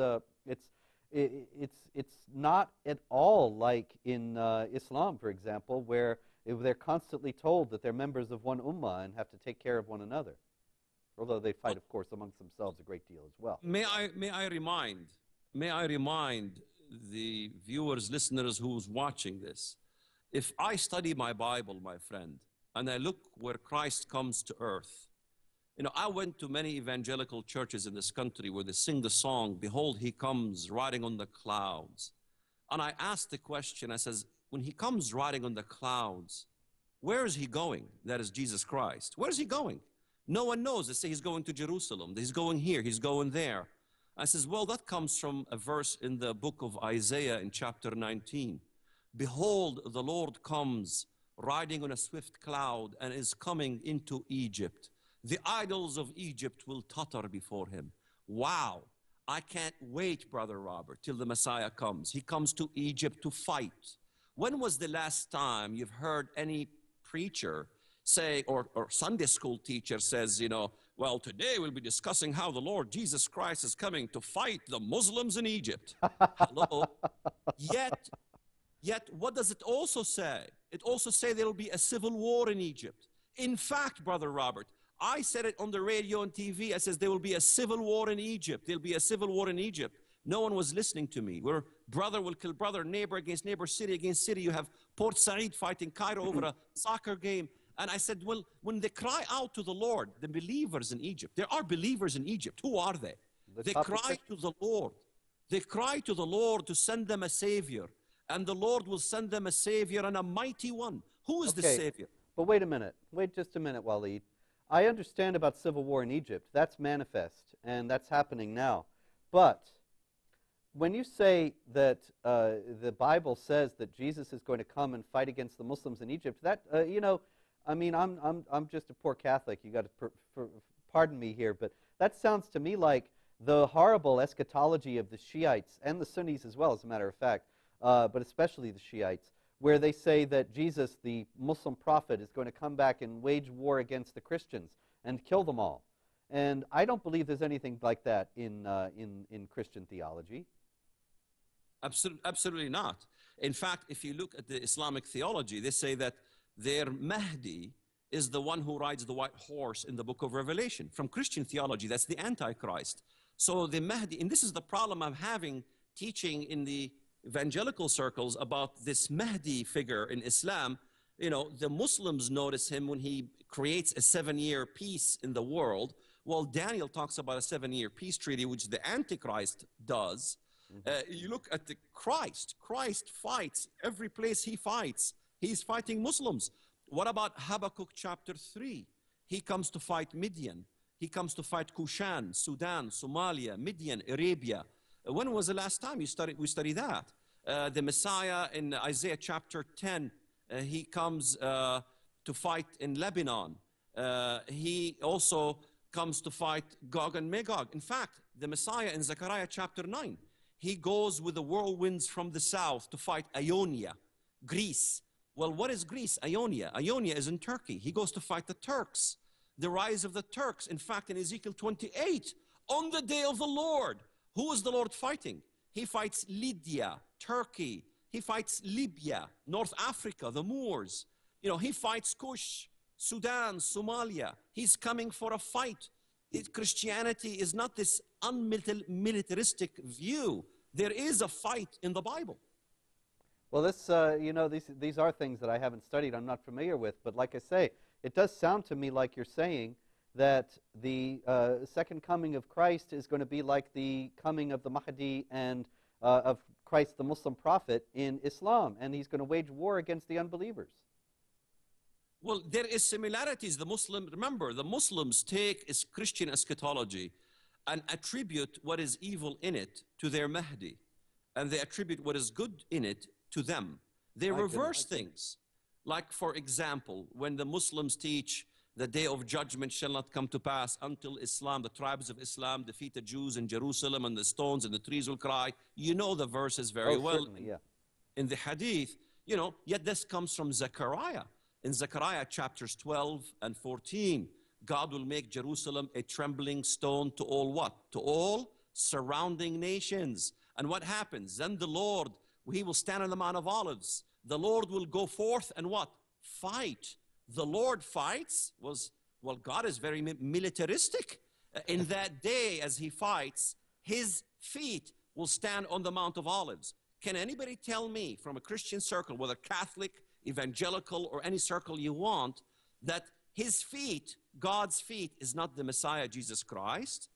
not at all like in Islam, for example, where they're constantly told that they're members of one ummah and have to take care of one another. Although they fight, of course, amongst themselves a great deal as well. May I remind the viewers, listeners who's watching this, if I study my Bible, my friend, and I look where Christ comes to earth, you know, I went to many evangelical churches in this country where they sing the song, "Behold, he comes riding on the clouds." And I asked the question, I says, when he comes riding on the clouds, where is he going? That is Jesus Christ. Where is he going? No one knows. They say he's going to Jerusalem. He's going here. He's going there. I says, well, that comes from a verse in the book of Isaiah in chapter 19. Behold, the Lord comes riding on a swift cloud and is coming into Egypt. The idols of Egypt will totter before him. Wow. I can't wait, Brother Robert, till the Messiah comes. He comes to Egypt to fight. When was the last time you've heard any preacher say, or Sunday school teacher says, you know, well, today we'll be discussing how the Lord Jesus Christ is coming to fight the Muslims in Egypt. Hello? Yet, what does it also say? It also says there will be a civil war in Egypt. In fact, Brother Robert, I said it on the radio and TV. I says there will be a civil war in Egypt. There'll be a civil war in Egypt. No one was listening to me. Where brother will kill brother, neighbor against neighbor, city against city. You have Port Said fighting Cairo over a soccer game. And I said, well, when they cry out to the Lord, the believers in Egypt, there are believers in Egypt. Who are they? They cry to the Lord. They cry to the Lord to send them a Savior. And the Lord will send them a Savior and a mighty one. Who is the Savior? But wait a minute. Wait just a minute, Walid. I understand about civil war in Egypt. That's manifest, and that's happening now. But when you say that the Bible says that Jesus is going to come and fight against the Muslims in Egypt, that, you know, I mean, I'm just a poor Catholic. You got to pardon me here, but that sounds to me like the horrible eschatology of the Shiites and the Sunnis as well, as a matter of fact, but especially the Shiites, where they say that Jesus, the Muslim prophet, is going to come back and wage war against the Christians and kill them all. And I don't believe there's anything like that in Christian theology. Absolutely not. In fact, if you look at the Islamic theology, they say that their Mahdi is the one who rides the white horse in the book of Revelation. From Christian theology, that's the Antichrist. So the Mahdi, and this is the problem I'm having teaching in the evangelical circles about this Mahdi figure in Islam. You know, the Muslims notice him when he creates a 7-year peace in the world. Well, Daniel talks about a 7-year peace treaty, which the Antichrist does. You look at the Christ. Christ fights every place he fights. He's fighting Muslims. What about Habakkuk chapter 3? He comes to fight Midian. He comes to fight Kushan, Sudan, Somalia, Midian, Arabia. When was the last time we studied that? The Messiah in Isaiah chapter 10, he comes to fight in Lebanon. He also comes to fight Gog and Magog. In fact, the Messiah in Zechariah chapter 9, he goes with the whirlwinds from the south to fight Ionia, Greece. Well, what is Greece? Ionia. Ionia is in Turkey. He goes to fight the Turks, the rise of the Turks. In fact, in Ezekiel 28, on the day of the Lord, who is the Lord fighting? He fights Lydia, Turkey. He fights Libya, North Africa, the Moors. You know, he fights Kush, Sudan, Somalia. He's coming for a fight. Christianity is not this unmilitaristic view. There is a fight in the Bible. Well, this, you know, these are things that I haven't studied, I'm not familiar with, but like I say, it does sound to me like you're saying that the second coming of Christ is going to be like the coming of the Mahdi and of Christ, the Muslim prophet, in Islam, and he's going to wage war against the unbelievers. Well, there is similarities. Remember, the Muslims take Christian eschatology and attribute what is evil in it to their Mahdi, and they attribute what is good in it to them. They reverse things. Like, for example, when the Muslims teach the day of judgment shall not come to pass until Islam, the tribes of Islam, defeat the Jews in Jerusalem, and the stones and the trees will cry. You know the verses very well. Yeah. In the hadith, you know, yet this comes from Zechariah. In Zechariah chapters 12 and 14, God will make Jerusalem a trembling stone to all what? To all surrounding nations. And what happens? Then the Lord, he will stand on the Mount of Olives. The Lord will go forth and what? Fight. The Lord fights well, God is very militaristic. In that day, as he fights, his feet will stand on the Mount of Olives. Can anybody tell me from a Christian circle, whether Catholic, evangelical, or any circle you want, that his feet, God's feet, is not the Messiah, Jesus Christ?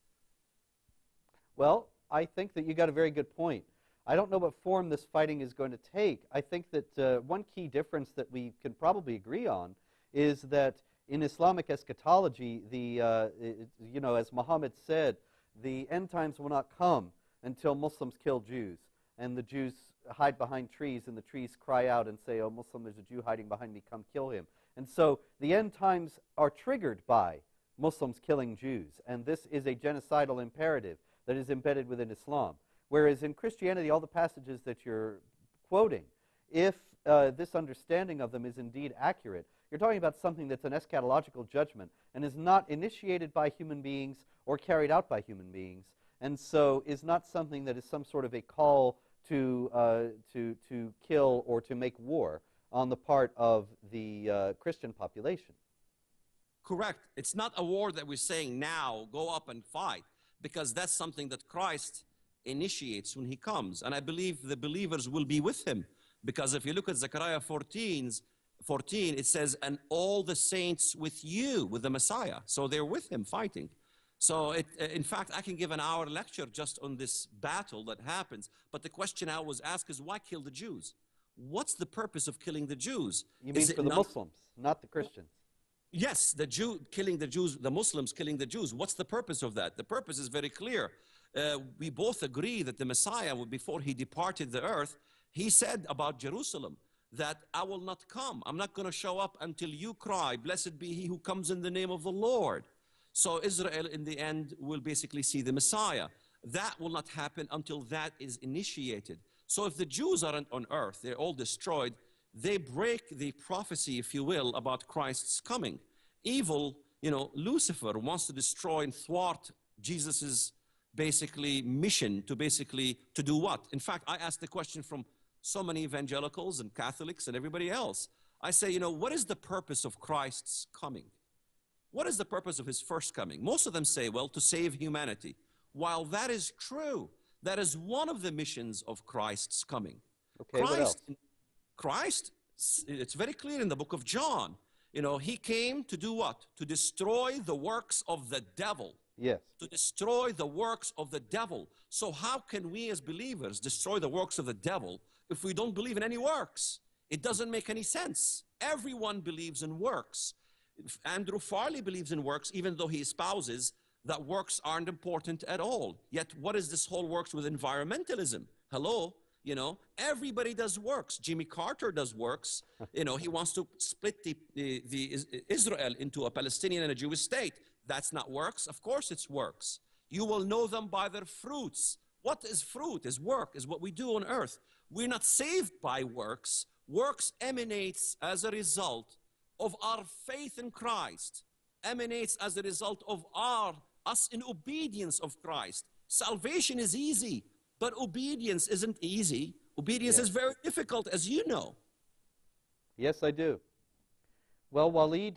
Well, I think that you got a very good point. I don't know what form this fighting is going to take. I think that one key difference that we can probably agree on is that in Islamic eschatology, you know, as Muhammad said, the end times will not come until Muslims kill Jews, and the Jews hide behind trees, and the trees cry out and say, "Oh, Muslim, there's a Jew hiding behind me, come kill him." And so the end times are triggered by Muslims killing Jews, and this is a genocidal imperative that is embedded within Islam. Whereas in Christianity, all the passages that you're quoting, if this understanding of them is indeed accurate, you're talking about something that's an eschatological judgment and is not initiated by human beings or carried out by human beings, and so is not something that is some sort of a call to kill or to make war on the part of the Christian population. Correct. It's not a war that we're saying now, go up and fight, because that's something that Christ initiates when he comes. And I believe the believers will be with him. Because if you look at Zechariah 14, it says, and all the saints with you, with the Messiah. So they're with him fighting. So in fact, I can give an hour lecture just on this battle that happens. But the question I always ask is, why kill the Jews? What's the purpose of killing the Jews? You mean for the Muslims, not the Christians? Yes, the Jew killing the Jews, the Muslims killing the Jews. What's the purpose of that? The purpose is very clear. We both agree that the Messiah, before he departed the earth, he said about Jerusalem that I will not come. I'm not going to show up until you cry, blessed be he who comes in the name of the Lord. So Israel in the end will basically see the Messiah. That will not happen until that is initiated. So if the Jews aren't on earth, they're all destroyed, they break the prophecy, if you will, about Christ's coming. Evil, Lucifer wants to destroy and thwart Jesus's basically mission to do what? In fact, I asked the question from so many evangelicals and Catholics and everybody else. I say, what is the purpose of Christ's coming? What is the purpose of his first coming? Most of them say, well, to save humanity. While that is true, that is one of the missions of Christ's coming. Okay, what else? Christ, it's very clear in the book of John. He came to do what? To destroy the works of the devil. Yes. To destroy the works of the devil. So how can we as believers destroy the works of the devil if we don't believe in any works? It doesn't make any sense. Everyone believes in works. Andrew Farley believes in works, even though he espouses that works aren't important at all. Yet what is this whole works with environmentalism? Hello? Everybody does works. Jimmy Carter does works. He wants to split the Israel into a Palestinian and a Jewish state. That's not works. Of course it's works. You will know them by their fruits. What is fruit? Is work, is what we do on earth. We're not saved by works. Works emanates as a result of our faith in Christ, emanates as a result of us in obedience of Christ. Salvation is easy, but obedience isn't easy. Obedience is very difficult, as you know. Yes, I do. Well, Walid,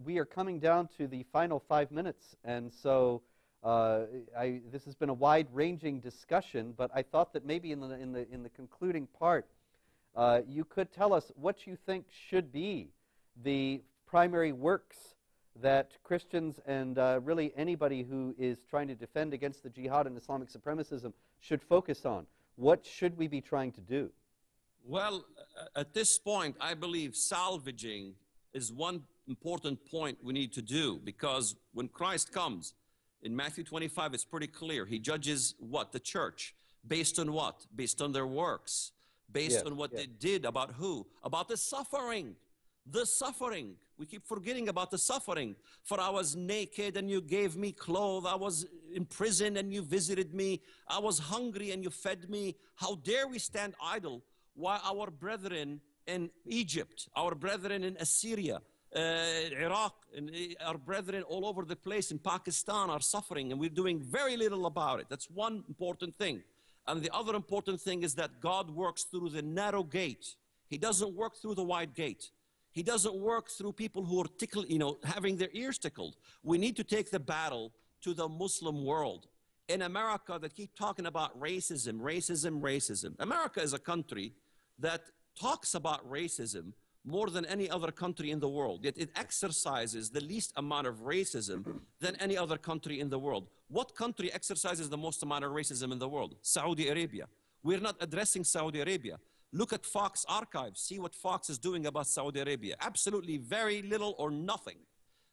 we are coming down to the final 5 minutes, and so this has been a wide-ranging discussion, but I thought that maybe in the concluding part, you could tell us what you think should be the primary works that Christians and really anybody who is trying to defend against the jihad and Islamic supremacism should focus on. What should we be trying to do? Well, at this point, I believe salvaging is one important point we need to do, because when Christ comes, in Matthew 25, it's pretty clear. He judges what? The church. Based on what? Based on their works. Based on what they did. About who? About the suffering. The suffering. We keep forgetting about the suffering. For I was naked and you gave me clothes. I was in prison and you visited me. I was hungry and you fed me. How dare we stand idle while our brethren in Egypt, our brethren in Assyria, Iraq, and our brethren all over the place in Pakistan are suffering, and we're doing very little about it. That's one important thing. And the other important thing is that God works through the narrow gate. He doesn't work through the wide gate. He doesn't work through people who are tickled, having their ears tickled. We need to take the battle to the Muslim world. In America, they keep talking about racism, racism, racism. America is a country that talks about racism more than any other country in the world, yet it exercises the least amount of racism than any other country in the world. What country exercises the most amount of racism in the world? Saudi Arabia. We're not addressing Saudi Arabia. Look at Fox archives. See what Fox is doing about Saudi Arabia. Absolutely very little or nothing.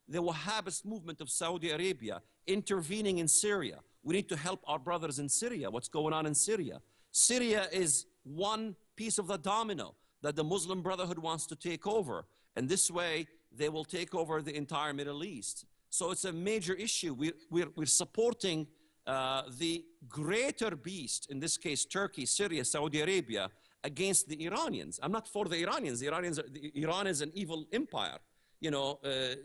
The Wahhabist movement of Saudi Arabia intervening in Syria. We need to help our brothers in Syria. What's going on in Syria? Syria is one piece of the domino that the Muslim Brotherhood wants to take over. And this way, they will take over the entire Middle East. So it's a major issue. We're supporting the greater beast, in this case, Turkey, Syria, Saudi Arabia, against the Iranians. I'm not for the Iranians. Iran is an evil empire.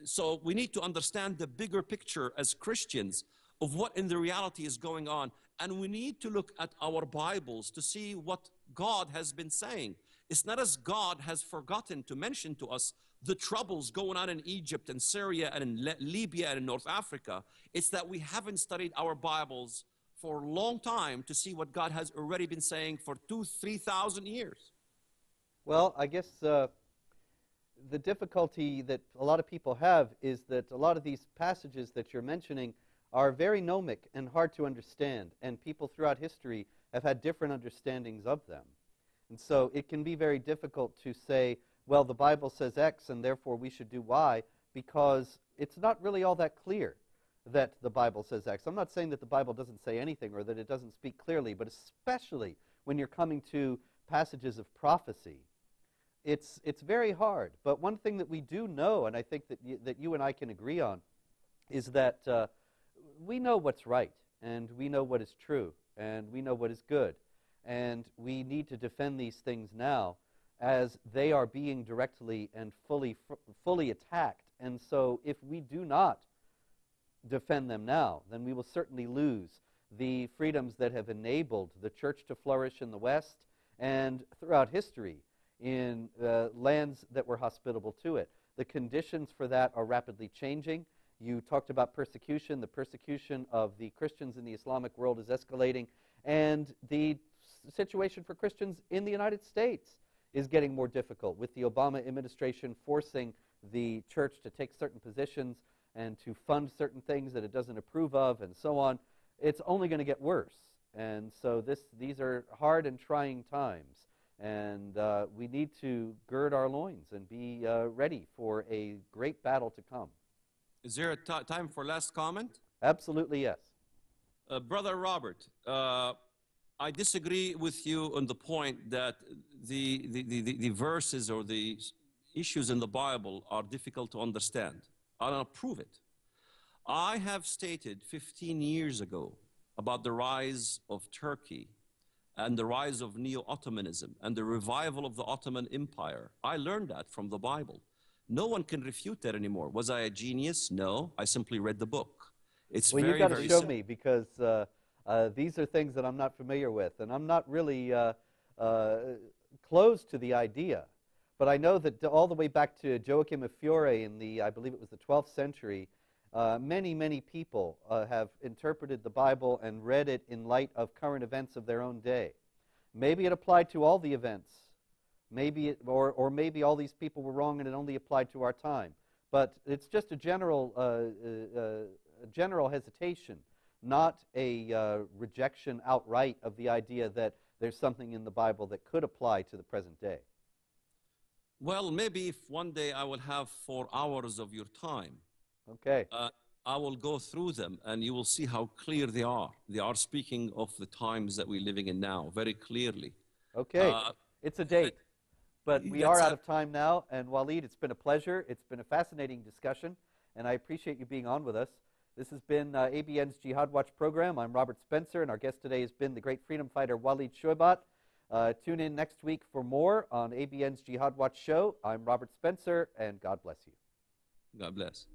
So we need to understand the bigger picture as Christians of what in the reality is going on. And we need to look at our Bibles to see what God has been saying. It's not as God has forgotten to mention to us the troubles going on in Egypt and Syria and in Libya and in North Africa. It's that we haven't studied our Bibles for a long time to see what God has already been saying for 2,000-3,000 years. Well, I guess the difficulty that a lot of people have is that a lot of these passages that you're mentioning are very gnomic and hard to understand, and people throughout history have had different understandings of them. And so it can be very difficult to say, well, the Bible says X and therefore we should do Y, because it's not really all that clear that the Bible says X. I'm not saying that the Bible doesn't say anything or that it doesn't speak clearly, but especially when you're coming to passages of prophecy, it's very hard. But one thing that we do know, and I think that you and I can agree on, is that we know what's right, and we know what is true, and we know what is good. And we need to defend these things now as they are being directly and fully attacked. And so if we do not defend them now, then we will certainly lose the freedoms that have enabled the church to flourish in the West and throughout history in lands that were hospitable to it. The conditions for that are rapidly changing. You talked about persecution. The persecution of the Christians in the Islamic world is escalating, and the situation for Christians in the United States is getting more difficult, with the Obama administration forcing the church to take certain positions and to fund certain things that it doesn't approve of, and so on. It's only going to get worse. And so these are hard and trying times. And we need to gird our loins and be ready for a great battle to come. Is there a time for last comment? Absolutely, yes. Brother Robert, I disagree with you on the point that the verses or the issues in the Bible are difficult to understand. I'll prove it. I have stated 15 years ago about the rise of Turkey and the rise of Neo-Ottomanism and the revival of the Ottoman Empire. I learned that from the Bible. No one can refute that anymore. Was I a genius? No. I simply read the book. It's well, very, you've got very to show simple. me, because these are things that I'm not familiar with, and I'm not really close to the idea. But I know that all the way back to Joachim of Fiore in the, I believe it was the 12th century, many people have interpreted the Bible and read it in light of current events of their own day. Maybe it applied to all the events. Maybe or maybe all these people were wrong and it only applied to our time. But it's just a general hesitation, not a rejection outright of the idea that there's something in the Bible that could apply to the present day. Well, maybe if one day I will have 4 hours of your time, okay, I will go through them and you will see how clear they are. They are speaking of the times that we're living in now very clearly. Okay, it's a date. But we are out of time now, and Walid, it's been a pleasure. It's been a fascinating discussion, and I appreciate you being on with us. This has been ABN's Jihad Watch program. I'm Robert Spencer, and our guest today has been the great freedom fighter Wakud Shoebat. Tune in next week for more on ABN's Jihad Watch show. I'm Robert Spencer, and God bless you. God bless.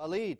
Walid.